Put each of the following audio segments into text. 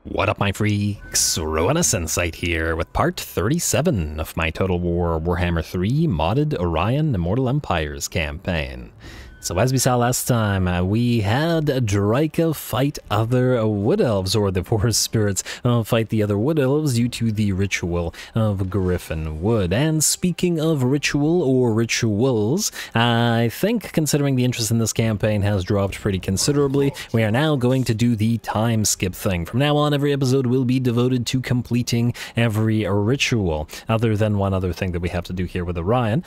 What up, my freaks? RuinusInsight here with part 37 of my Total War Warhammer 3 modded Orion Immortal Empires campaign. So as we saw last time, we had Draika fight other Wood Elves, or the Forest Spirits fight the other Wood Elves due to the ritual of Griffin Wood. And speaking of ritual or rituals, I think considering the interest in this campaign has dropped pretty considerably, we are now going to do the time skip thing. From now on, every episode will be devoted to completing every ritual, other than one other thing that we have to do here with Orion.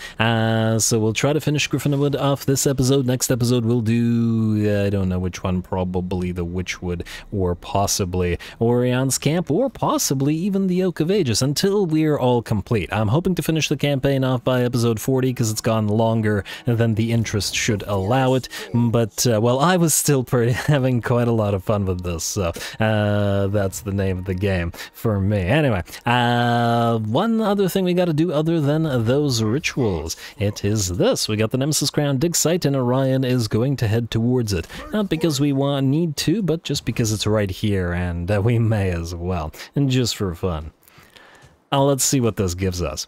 So we'll try to finish Griffin Wood off this episode. Next episode we'll do, I don't know which one, probably the Witchwood, or possibly Orion's Camp, or possibly even the Oak of Ages, until we're all complete. I'm hoping to finish the campaign off by episode 40, because it's gone longer than the interest should allow it, but, well, I was still having quite a lot of fun with this, so that's the name of the game for me. Anyway, one other thing we gotta do other than those rituals, it is this. We got the Nemesis Crown dig site, and Orion is going to head towards it. Not because we need to, but just because it's right here, and we may as well, and just for fun. Let's see what this gives us.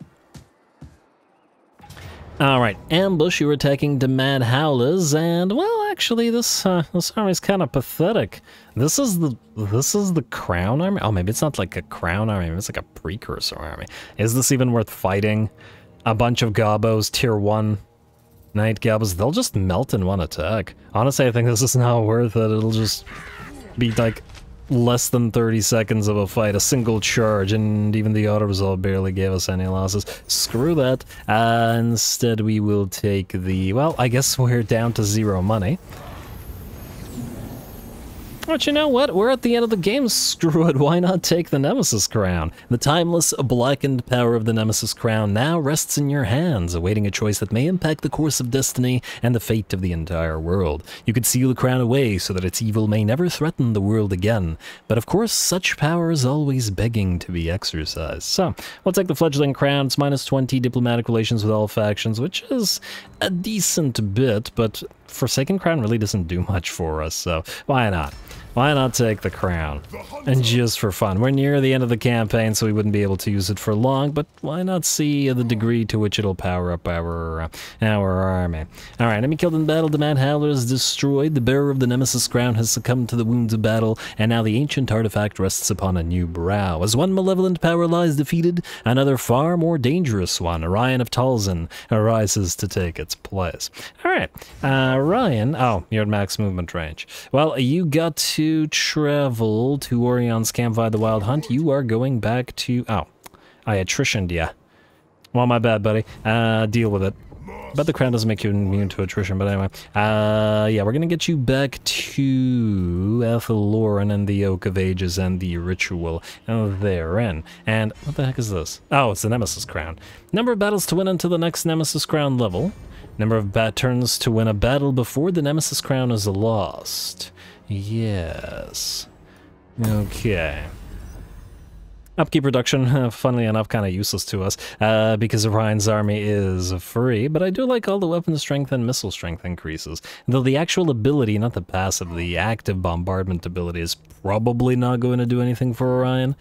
Alright, ambush, you're attacking the Mad Howlers, and, well, actually, this army's kind of pathetic. This is the Crown Army? Oh, maybe it's not like a Crown Army, maybe it's like a Precursor Army. Is this even worth fighting? A bunch of Gobos, tier 1 Night Gobos, they'll just melt in one attack. Honestly, I think this is not worth it. It'll just be like less than 30 seconds of a fight, a single charge, and even the auto-resolve barely gave us any losses. Screw that. Instead, we will take the... well, I guess we're down to 0 money. But you know what? We're at the end of the game. Screw it. Why not take the Nemesis Crown? The timeless, blackened power of the Nemesis Crown now rests in your hands, awaiting a choice that may impact the course of destiny and the fate of the entire world. You could seal the crown away so that its evil may never threaten the world again. But of course, such power is always begging to be exercised. So, we'll take the Fledgling Crown. It's -20 diplomatic relations with all factions, which is a decent bit, but Forsaken Crown really doesn't do much for us, so why not? Why not take the crown? And just for fun. We're near the end of the campaign, so we wouldn't be able to use it for long, but why not see the degree to which it'll power up our army? Alright, enemy killed in battle, the Mad Howler is destroyed, the bearer of the Nemesis Crown has succumbed to the wounds of battle, and now the ancient artifact rests upon a new brow. As one malevolent power lies defeated, another far more dangerous one, Orion of Talsyn, arises to take its place. Alright, Orion, oh, you're at max movement range. Well, you got to travel to Orion's Camp via the Wild Hunt. You are going back to... oh, I attritioned ya. Well, my bad, buddy. Deal with it. But the crown doesn't make you immune to attrition, but anyway. Yeah, we're gonna get you back to Athel Loren and the Oak of Ages and the ritual therein. And what the heck is this? Oh, it's the Nemesis Crown. Number of battles to win until the next Nemesis Crown level. Number of turns to win a battle before the Nemesis Crown is lost. Yes. Okay. Upkeep reduction, funnily enough, kind of useless to us, because Orion's army is free, but I do like all the weapon strength and missile strength increases. Though the actual ability, not the passive, the active bombardment ability is probably not going to do anything for Orion.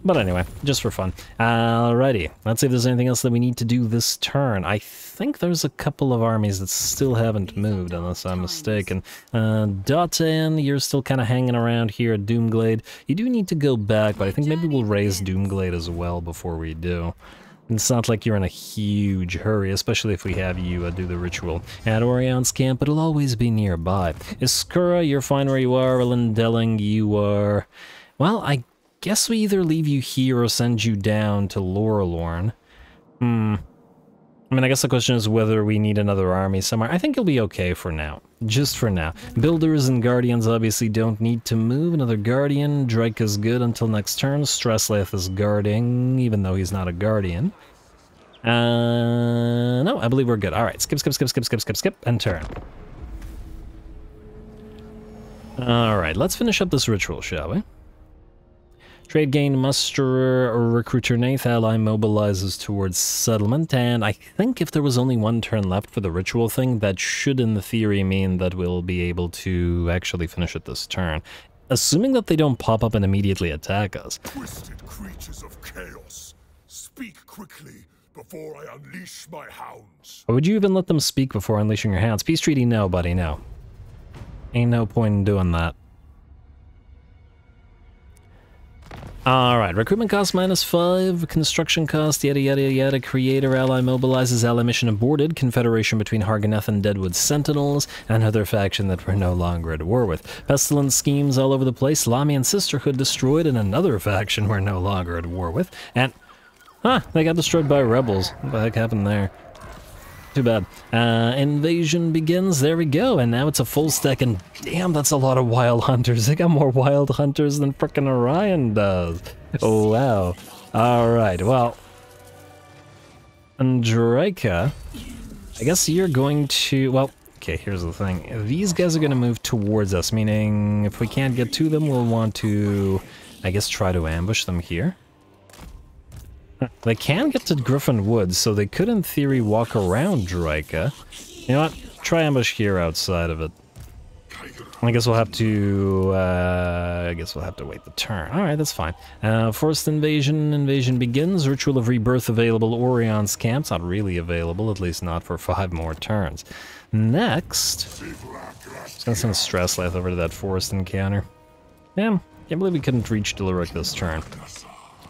But anyway, just for fun. Alrighty, let's see if there's anything else that we need to do this turn. I think there's a couple of armies that still haven't moved, unless I'm mistaken. Dotan, you're still kind of hanging around here at Doomglade. You do need to go back, but I think maybe we'll raise Doomglade as well before we do. It's not like you're in a huge hurry, especially if we have you do the ritual at Orion's Camp, but it'll always be nearby. Iskura, you're fine where you are. Elendelling, you are... well, I guess we either leave you here or send you down to Lorelorn. I mean, I guess the question is whether we need another army somewhere. I think you'll be okay for now. Just for now. Builders and Guardians obviously don't need to move. Another Guardian. Drake is good until next turn. Stresslath is guarding, even though he's not a Guardian. No, I believe we're good. Alright, skip, and turn. Alright, let's finish up this ritual, shall we? Trade gain, musterer, or recruiter Nath ally mobilizes towards settlement, and I think if there was only one turn left for the ritual thing, that should in the theory mean that we'll be able to actually finish it this turn. assuming that they don't pop up and immediately attack us. Twisted creatures of chaos, speak quickly before I unleash my hounds. Or would you even let them speak before unleashing your hounds? Peace treaty, no, buddy, no. Ain't no point in doing that. Alright, recruitment cost -5, construction cost, yada yada yada, creator, ally mobilizes, ally mission aborted, confederation between Harganeth and Deadwood Sentinels, another faction that we're no longer at war with. Pestilence schemes all over the place, Lamian Sisterhood destroyed, and another faction we're no longer at war with, and... Huh, they got destroyed by rebels. What the heck happened there? Too bad. Invasion begins, there we go, and now it's a full stack, and damn, that's a lot of wild hunters. They got more wild hunters than frickin' Orion does. Oh, wow. Alright, well... Andrika, I guess you're going to... Well, okay, here's the thing. These guys are going to move towards us, meaning if we can't get to them, we'll want to, I guess, try to ambush them here. They can get to Griffin Woods, so they could, in theory, walk around Drika. You know what? Try ambush here outside of it. I guess we'll have to, wait the turn. Alright, that's fine. Forced invasion. Invasion begins. Ritual of Rebirth available. Orion's camp's not really available, at least not for 5 more turns. Next, just gonna send Stresslight over to that forest encounter. Damn, can't believe we couldn't reach Delirik this turn.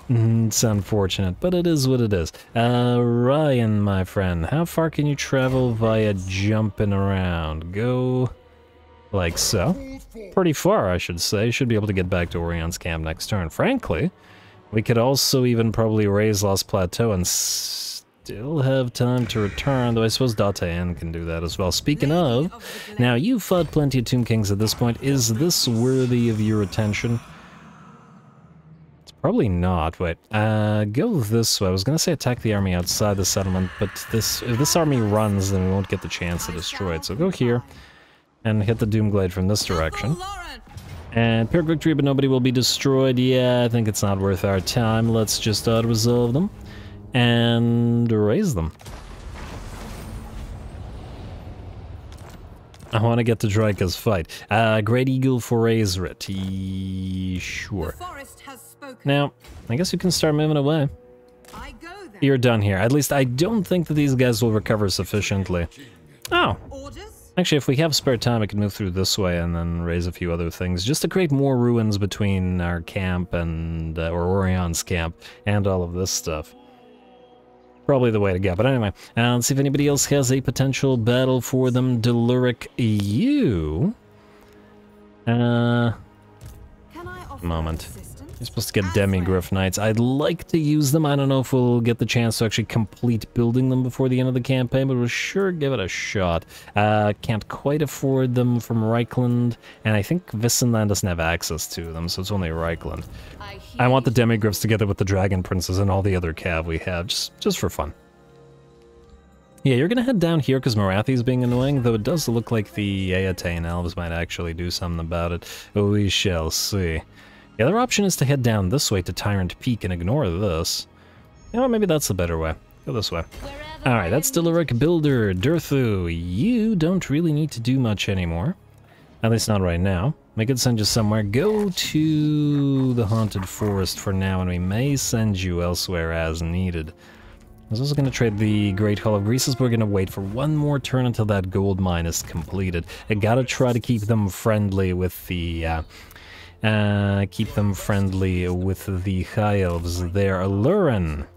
It's unfortunate, but it is what it is. Ryan, my friend, how far can you travel via jumping around? Go like so. Pretty far, I should say. Should be able to get back to Orion's camp next turn. Frankly, we could also even probably raise Lost Plateau and still have time to return, though I suppose Dataen can do that as well. Speaking of, now you've fought plenty of Tomb Kings at this point. Is this worthy of your attention? Probably not. Wait, go this way. I was gonna say attack the army outside the settlement, but if this army runs, then we won't get the chance to destroy it. So go here, and hit the Doomglade from this direction. And Pyrrhic victory, but nobody will be destroyed. Yeah, I think it's not worth our time. Let's just auto-resolve them, and raise them. I want to get to Drika's fight. Great Eagle for Azerit. Sure. Now, I guess you can start moving away. You're done here. At least I don't think that these guys will recover sufficiently. Oh. Actually, if we have spare time, I can move through this way and then raise a few other things, just to create more ruins between our camp and, or Orion's camp, and all of this stuff. Probably the way to go, but anyway, let's see if anybody else has a potential battle for them. Delirik, you... moment. You're supposed to get Demigryph Knights. I'd like to use them. I don't know if we'll get the chance to actually complete building them before the end of the campaign, but we'll sure give it a shot. Can't quite afford them from Reichland, and I think Vissenland doesn't have access to them, so it's only Reichland. I want the Demigryphs together with the Dragon Princes and all the other cav we have, just for fun. Yeah, you're gonna head down here because Morathi's being annoying, though it does look like the Eataine elves might actually do something about it. We shall see. The other option is to head down this way to Tyrant Peak and ignore this. You know, maybe that's the better way. Go this way. Alright, that's Delirik Builder. Durthu, you don't really need to do much anymore. At least not right now. We could send you somewhere. Go to the Haunted Forest for now, and we may send you elsewhere as needed. I was also going to trade the Great Hall of Greases, but we're going to wait for one more turn until that gold mine is completed. I gotta try to keep them friendly with the... High elves there. Loren.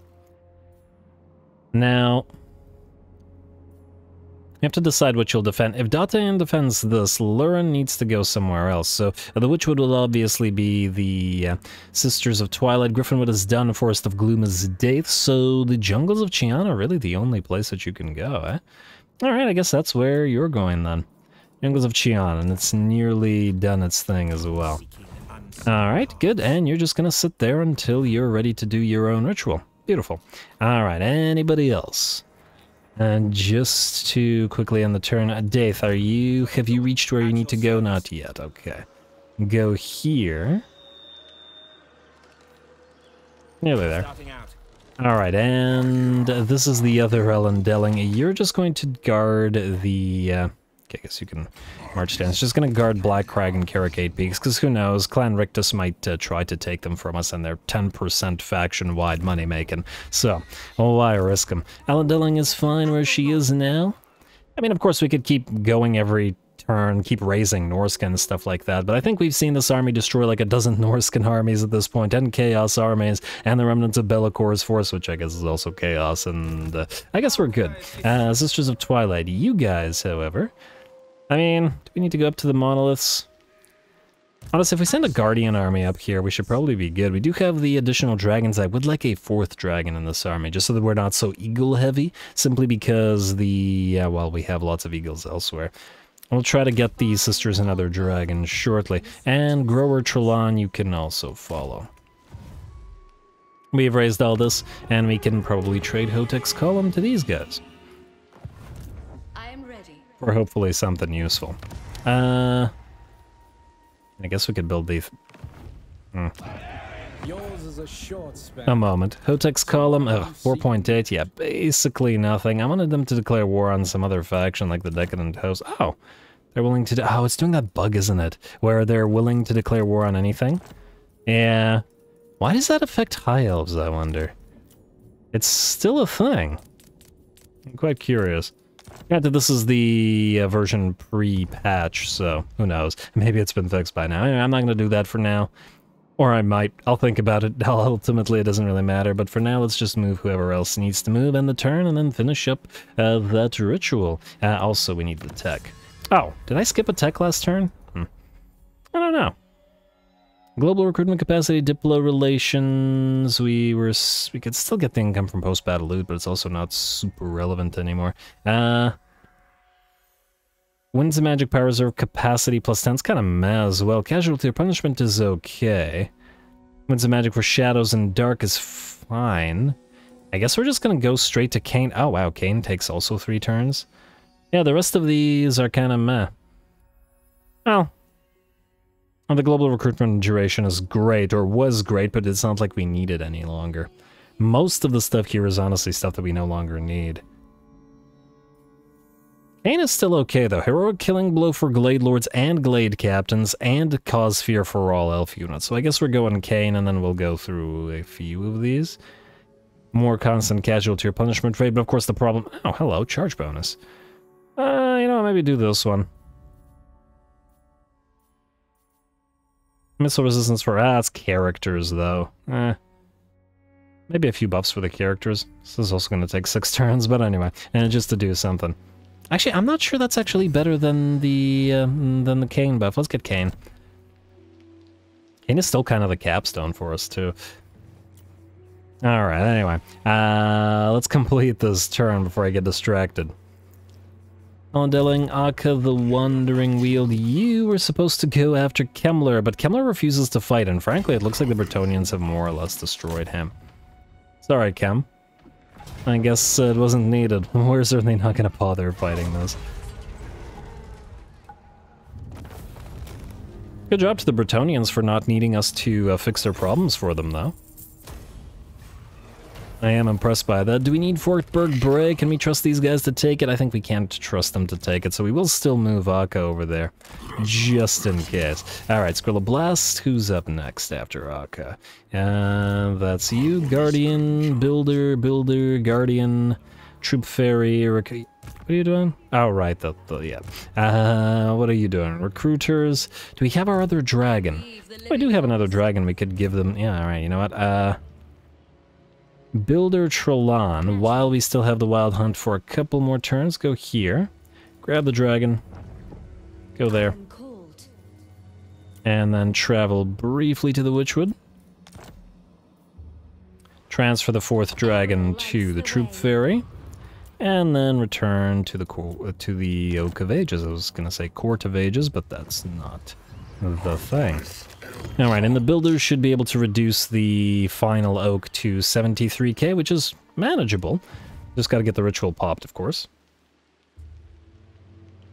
Now, you have to decide what you'll defend. If Dataen defends this, Loren needs to go somewhere else. So the Witchwood will obviously be the Sisters of Twilight. Griffinwood is done. Forest of Gloom is Daith. So the Jungles of Chiana are really the only place that you can go, eh? Alright, I guess that's where you're going then. Jungles of Chiana, and it's nearly done its thing as well. Alright, good, and you're just gonna sit there until you're ready to do your own ritual. Beautiful. Alright, anybody else? And just to quickly end the turn, Daith, have you reached where you need to go? Not yet, okay. Go here. Nearly there. Alright, and this is the other Ellendelling. You're just going to guard the Okay, I guess you can march down. It's just gonna guard Black Crag and Carricade Peaks, because who knows, Clan Rictus might try to take them from us, and they're 10% faction-wide money-making. So, why risk them? Aladilling is fine where she is now. I mean, of course, we could keep going every turn, keep raising Norscan and stuff like that, but I think we've seen this army destroy like a dozen Norscan armies at this point, and Chaos armies, and the remnants of Bellacor's force, which I guess is also Chaos, and I guess we're good. Sisters of Twilight, you guys, however, I mean, do we need to go up to the monoliths? Honestly, if we send a Guardian army up here, we should probably be good. We do have the additional dragons. I would like a 4th dragon in this army, just so that we're not so eagle-heavy, simply because well, we have lots of eagles elsewhere. We'll try to get the sisters another dragon shortly. And Grower Trelon, you can also follow. We've raised all this, and we can probably trade Hotek's Column to these guys. I am ready. Or hopefully something useful. I guess we could build the... Yours is a short span. A moment. Hotek's Column, 4.8, yeah, basically nothing. I wanted them to declare war on some other faction, like the Decadent Host. Oh, they're willing to... Oh, it's doing that bug, isn't it? Where they're willing to declare war on anything? Yeah. Why does that affect High Elves, I wonder? It's still a thing. I'm quite curious. Granted, this is the version pre-patch, so who knows? Maybe it's been fixed by now. Anyway, I'm not going to do that for now. Or I might. I'll think about it. Ultimately, it doesn't really matter. But for now, let's just move whoever else needs to move, end the turn, and then finish up that ritual. Also, we need the tech. Oh, did I skip a tech last turn? I don't know. Global recruitment capacity, Diplo relations. We could still get the income from post-battle loot, but it's also not super relevant anymore. Winds of Magic Power Reserve capacity plus 10 is kind of meh as well. Casualty or punishment is okay. Winds of Magic for shadows and dark is fine. I guess we're just gonna go straight to Kane. Oh wow, Kane takes also 3 turns. Yeah, the rest of these are kind of meh. Well, the global recruitment duration is great, or was great, but it's not like we need it any longer. Most of the stuff here is honestly stuff that we no longer need. Kane is still okay, though. Heroic Killing Blow for Glade Lords and Glade Captains, and Cause Fear for all elf units. So I guess we're going Kane, and then we'll go through a few of these. More constant casualty or punishment rate, but of course the problem... Oh, hello, charge bonus. You know, maybe do this one. Missile resistance for... it's characters, though. Maybe a few buffs for the characters. This is also going to take 6 turns, but anyway. And just to do something. Actually, I'm not sure that's actually better than the Kane buff. Let's get Kane. Kane is still kind of the capstone for us, too. Alright, anyway. Let's complete this turn before I get distracted. Ondelling, Akka, the Wandering Wield, you were supposed to go after Kemmler, but Kemmler refuses to fight, and frankly, it looks like the Bretonnians have more or less destroyed him. Sorry, Kem. I guess it wasn't needed. We're certainly not going to bother fighting this. Good job to the Bretonnians for not needing us to fix their problems for them, though. I am impressed by that. Do we need Forkburg Bray? Can we trust these guys to take it? I think we can't trust them to take it, so we will still move Akka over there. Just in case. Alright, Skrilla Blast. Who's up next after Akka? That's you. Guardian, Builder, Guardian, Troop Fairy, what are you doing? Oh, right, yeah. What are you doing? Recruiters. Do we have our other dragon? Oh, I do have another dragon we could give them. Yeah, alright, you know what? Builder Trelon, while we still have the Wild Hunt for a couple more turns, go here, grab the dragon, go there, and then travel briefly to the Witchwood. Transfer the 4th dragon to the Troop Fairy, and then return to the Oak of Ages. I was gonna say Court of Ages, but that's not the thing. Alright, and the builders should be able to reduce the final oak to 73k, which is manageable. Just gotta get the ritual popped, of course.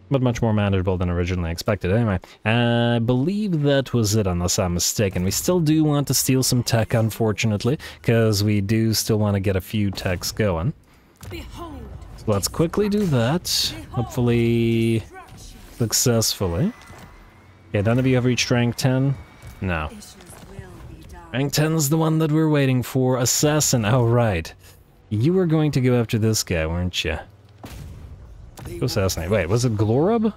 But much more manageable than originally expected. Anyway, I believe that was it, unless I'm mistaken. We still do want to steal some tech, unfortunately, because we do still want to get a few techs going. So let's quickly do that. Hopefully... successfully. Yeah, none of you have reached rank 10? No. Rank 10 is the one that we're waiting for. Assassin, oh right. You were going to go after this guy, weren't you? Go assassinate. Wait, was it Glorub? I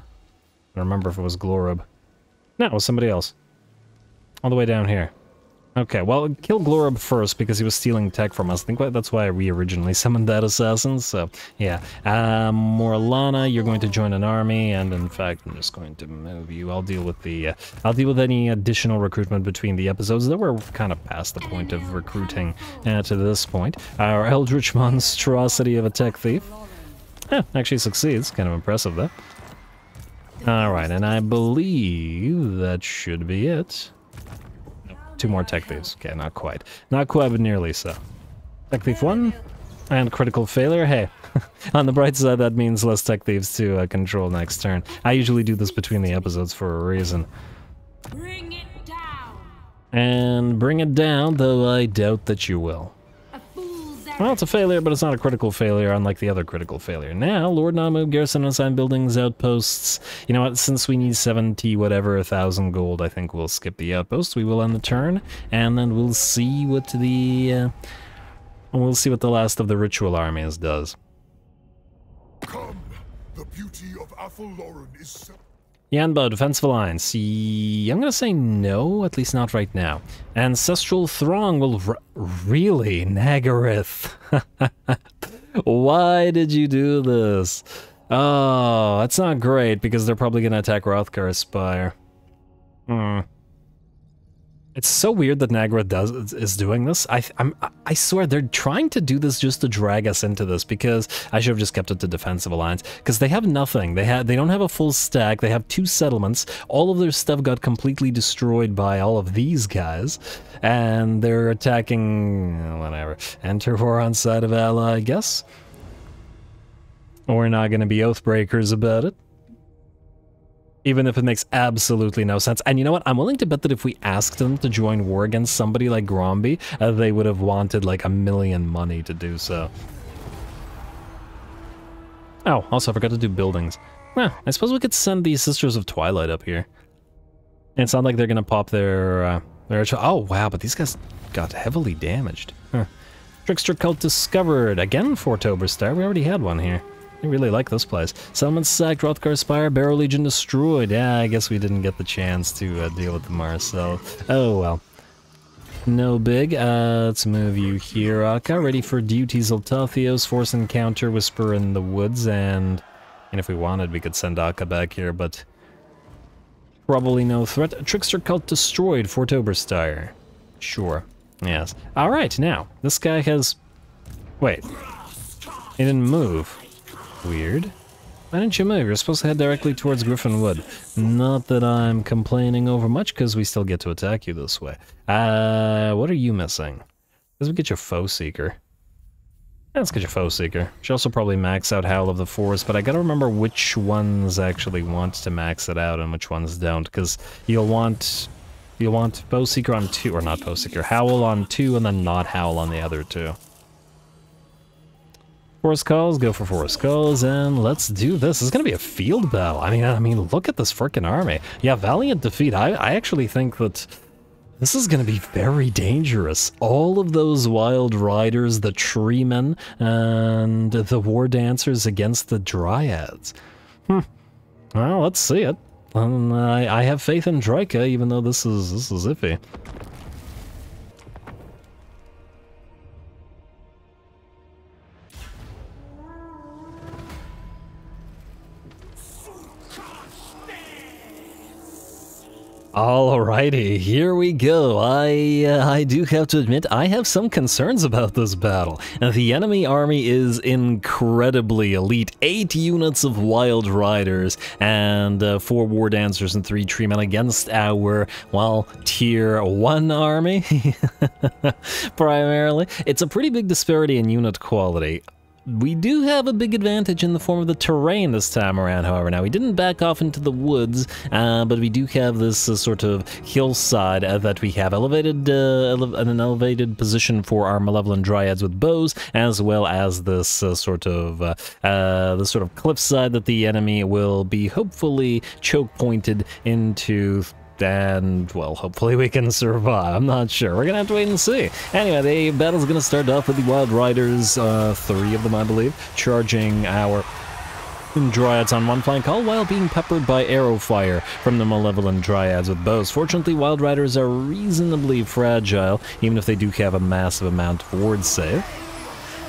don't remember if it was Glorub. No, it was somebody else. All the way down here. Okay, well, kill Glorub first because he was stealing tech from us. I think that's why we originally summoned that assassin, so yeah. Morlana, you're going to join an army, and in fact, I'm just going to move you. I'll deal with the, I'll deal with any additional recruitment between the episodes. Though we're kind of past the point of recruiting to this point. Our Eldritch monstrosity of a tech thief. Actually succeeds. Kind of impressive, though. Alright, and I believe that should be it. Two more tech thieves. Okay, not quite. Not quite, but nearly so. Tech thief 1, and critical failure. Hey, on the bright side, that means less tech thieves to control next turn. I usually do this between the episodes for a reason. Bring it down. And bring it down, though I doubt that you will. Well, it's a failure, but it's not a critical failure, unlike the other critical failure. Now, Lord Namu, garrison assigned buildings, outposts. You know what, since we need 70 whatever, 1,000 gold, I think we'll skip the outpost. We will end the turn, and then we'll see what the, last of the ritual armies does. Come, the beauty of Athel Loren is... Yanbo, Defensive Alliance. I'm gonna say no, at least not right now. Ancestral Throng will really, Nagaryth. Why did you do this? Oh, that's not great, because they're probably gonna attack Hrothgar's Spire. It's so weird that Nagaryth is doing this. I swear they're trying to do this just to drag us into this, because I should have just kept it to Defensive Alliance, because they have nothing. They don't have a full stack. They have 2 settlements. All of their stuff got completely destroyed by all of these guys, and they're attacking whatever. Enter war on side of ally, I guess. We're not going to be oathbreakers about it. Even if it makes absolutely no sense. And you know what? I'm willing to bet that if we asked them to join war against somebody like Gromby, they would have wanted like $1 million money to do so. Oh, also I forgot to do buildings. I suppose we could send the Sisters of Twilight up here. And it's not like they're gonna pop their oh wow, but these guys got heavily damaged. Trickster Cult discovered. Again, Fort Oberstar. We already had one here. I really like this place. Settlement sacked, Hrothgar's Spire, Barrow Legion destroyed. Yeah, I guess we didn't get the chance to deal with the Marcel. Oh well. No big. Let's move you here, Akka. Ready for duty, Zoltathios. Force encounter, Whisper in the Woods, and if we wanted, we could send Akka back here, but probably no threat. Trickster Cult destroyed, Fort Oberstar. Sure. Yes. Alright, now, this guy has... Wait. He didn't move. Weird. Why didn't you move? You're supposed to head directly towards Griffin Wood. Not that I'm complaining over much, because we still get to attack you this way. What are you missing? Let's get your Foe Seeker. Yeah, let's get your Foe Seeker. Should also probably max out Howl of the Forest, but I gotta remember which ones actually want to max it out and which ones don't, because you'll want Foe Seeker on 2, or not Foe Seeker, Howl on 2 and then not Howl on the other 2. Forest Calls, go for Forest Calls, and let's do this. This is gonna be a field battle. I mean, look at this frickin' army. Yeah, Valiant defeat. I actually think that this is gonna be very dangerous. All of those Wild Riders, the Treemen, and the War Dancers against the Dryads. Well, let's see it. I have faith in Draika, even though this is iffy. Alrighty, here we go. I do have to admit, I have some concerns about this battle. The enemy army is incredibly elite. 8 units of Wild Riders and 4 War Dancers and 3 Treemen against our, well, Tier 1 army, primarily. It's a pretty big disparity in unit quality. We do have a big advantage in the form of the terrain this time around, however. Now, we didn't back off into the woods, but we do have this sort of hillside that we have an elevated position for our malevolent dryads with bows, as well as this sort of cliffside that the enemy will be hopefully choke pointed into. And, well, hopefully we can survive. I'm not sure. We're gonna have to wait and see. Anyway, the battle's gonna start off with the Wild Riders, 3 of them, I believe, charging our Dryads on one flank, all while being peppered by arrow fire from the Malevolent Dryads with bows. Fortunately, Wild Riders are reasonably fragile, even if they do have a massive amount of ward save.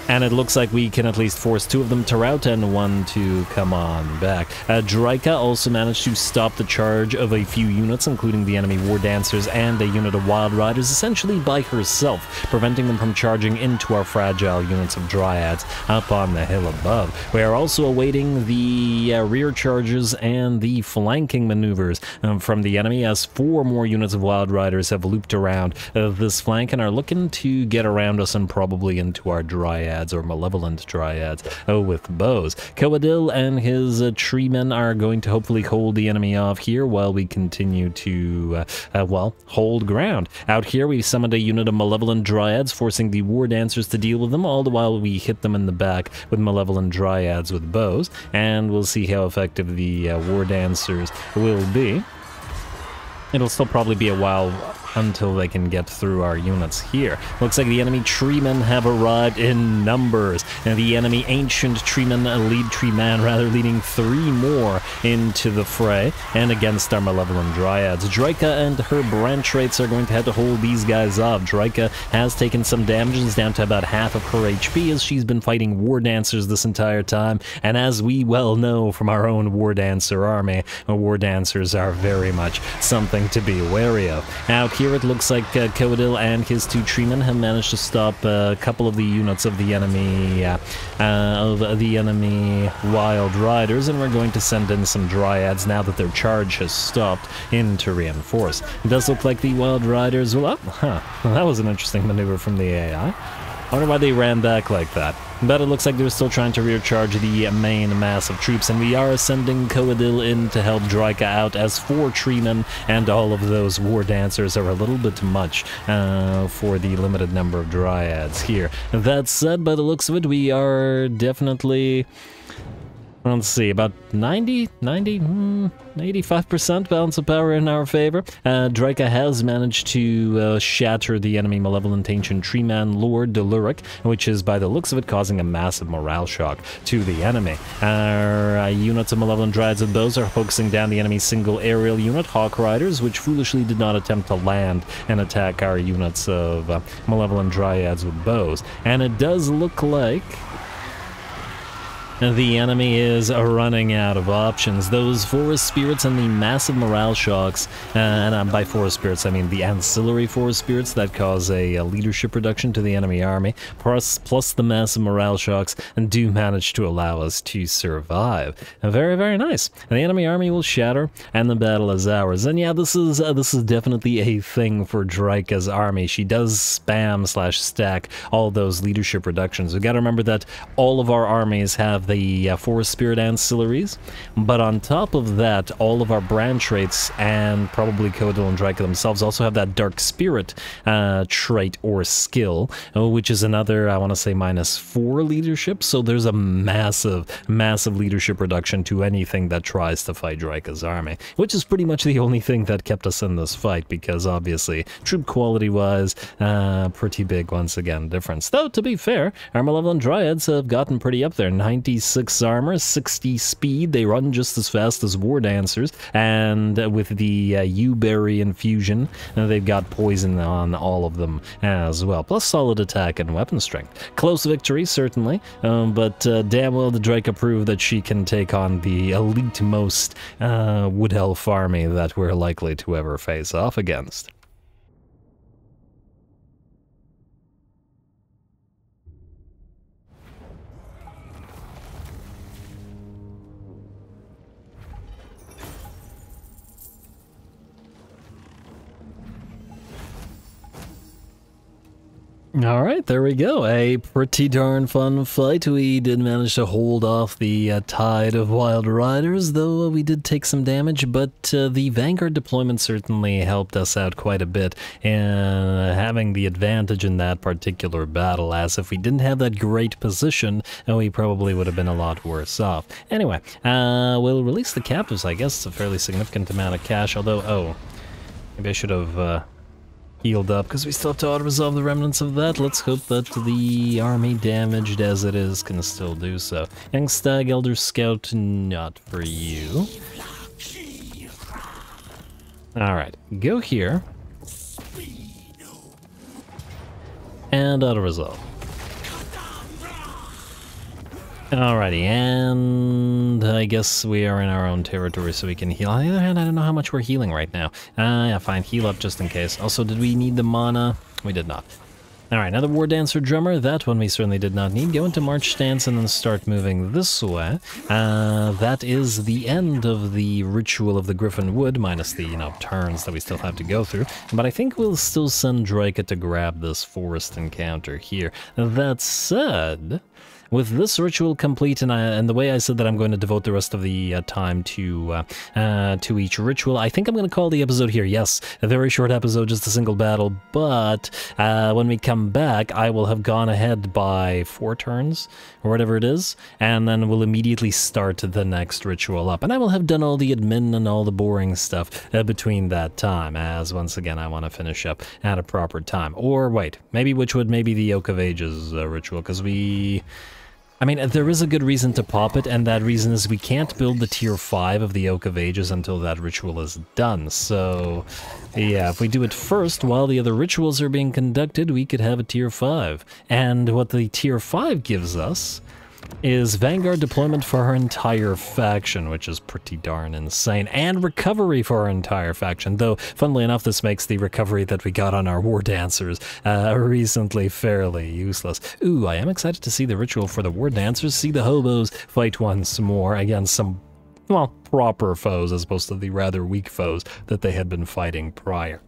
And it looks like we can at least force 2 of them to rout and 1 to come on back. Dryka also managed to stop the charge of a few units, including the enemy War Dancers and a unit of Wild Riders, essentially by herself, preventing them from charging into our fragile units of Dryads up on the hill above. We are also awaiting the rear charges and the flanking maneuvers from the enemy, as 4 more units of Wild Riders have looped around this flank and are looking to get around us and probably into our Dryads or Malevolent Dryads with bows. Coadil and his tree men are going to hopefully hold the enemy off here while we continue to, hold ground. Out here, we summoned a unit of Malevolent Dryads, forcing the War Dancers to deal with them, all the while we hit them in the back with Malevolent Dryads with bows, and we'll see how effective the War Dancers will be. It'll still probably be a while until they can get through our units here. Looks like the enemy treemen have arrived in numbers, and the enemy ancient treemen, lead treeman rather, leading 3 more into the fray, and against our Malevolent Dryads. Dryka and her branch rates are going to have to hold these guys off. Dryka has taken some damages, down to about half of her HP, as she's been fighting War Dancers this entire time, and as we well know from our own War Dancer army, War Dancers are very much something to be wary of. Out here it looks like Coadil and his 2 treemen have managed to stop a couple of the units of the enemy Wild Riders, and we're going to send in some Dryads now that their charge has stopped in to reinforce. It does look like the Wild Riders will that was an interesting maneuver from the AI. I wonder why they ran back like that. But it looks like they're still trying to rear charge the main mass of troops, and we are sending Coadil in to help Dryka out, as 4 treemen and all of those War Dancers are a little bit much for the limited number of Dryads here. That said, by the looks of it, we are definitely... Let's see, about 85% balance of power in our favor. Dryka has managed to shatter the enemy Malevolent Ancient Treeman Lord Deluric, which is, by the looks of it, causing a massive morale shock to the enemy. Our units of Malevolent Dryads and bows are focusing down the enemy's single aerial unit, Hawk Riders, which foolishly did not attempt to land and attack our units of Malevolent Dryads with bows. And it does look like the enemy is running out of options. Those Forest Spirits and the massive morale shocks, and by Forest Spirits I mean the ancillary Forest Spirits that cause a leadership reduction to the enemy army, plus the massive morale shocks, and do manage to allow us to survive. Very, very nice. And the enemy army will shatter, and the battle is ours. And yeah, this is definitely a thing for Dryka's army. She does spam/stack all those leadership reductions. We gotta remember that all of our armies have the Forest Spirit ancillaries, but on top of that, all of our branch rates and probably Coadil and Dryka themselves also have that Dark Spirit trait or skill, which is another, I want to say, -4 leadership, so there's a massive leadership reduction to anything that tries to fight Dryka's army, which is pretty much the only thing that kept us in this fight, because obviously, troop quality-wise, pretty big, once again, difference. Though, to be fair, our Malevolent Dryads have gotten pretty up there. 96 armor, 60 speed, they run just as fast as War Dancers, and with the U-Berry infusion, they've got poison on all of them as well, plus solid attack and weapon strength. Close victory, certainly, but damn well did Dryka prove that she can take on the elite-most Wood Elf army that we're likely to ever face off against. Alright, there we go. A pretty darn fun fight. We did manage to hold off the tide of wild riders, though we did take some damage, but the Vanguard deployment certainly helped us out quite a bit, and having the advantage in that particular battle, as if we didn't have that great position, we probably would have been a lot worse off. Anyway, we'll release the captives. I guess it's a fairly significant amount of cash, although, maybe I should have healed up, because we still have to auto-resolve the remnants of that. Let's hope that the army, damaged as it is, can still do so. Young Stag, Elder Scout, not for you. Alright, go here. And auto-resolve. Alrighty, and I guess we are in our own territory, so we can heal. On the other hand, I don't know how much we're healing right now. Yeah, fine, heal up just in case. Also, did we need the mana? We did not. Alright, another War Dancer Drummer. That one we certainly did not need. Go into March Stance and then start moving this way. That is the end of the Ritual of the Griffin Wood, minus the, turns that we still have to go through. But I think we'll still send Dryka to grab this forest encounter here. That said, with this ritual complete, and the way I said that I'm going to devote the rest of the time to each ritual, I think I'm going to call the episode here. Yes, a very short episode, just a single battle, but when we come back, I will have gone ahead by 4 turns, or whatever it is, and then we'll immediately start the next ritual up. And I will have done all the admin and all the boring stuff between that time, as once again, I want to finish up at a proper time. Or wait, maybe maybe the Oak of Ages ritual, because there is a good reason to pop it, and that reason is we can't build the tier 5 of the Oak of Ages until that ritual is done. So, yeah, if we do it first while the other rituals are being conducted, we could have a tier 5. And what the tier 5 gives us is Vanguard deployment for our entire faction, which is pretty darn insane, and recovery for our entire faction, though, funnily enough, this makes the recovery that we got on our War Dancers recently fairly useless. Ooh, I am excited to see the ritual for the War Dancers, see the hobos fight once more against some, well, proper foes, as opposed to the rather weak foes that they had been fighting prior.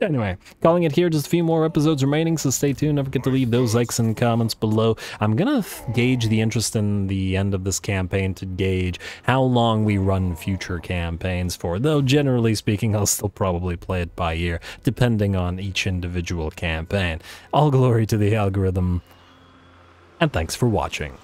Anyway, calling it here, just a few more episodes remaining, so stay tuned. Don't forget to leave those likes and comments below. I'm gonna gauge the interest in the end of this campaign to gauge how long we run future campaigns for, though generally speaking, I'll still probably play it by ear, depending on each individual campaign. All glory to the algorithm, and thanks for watching.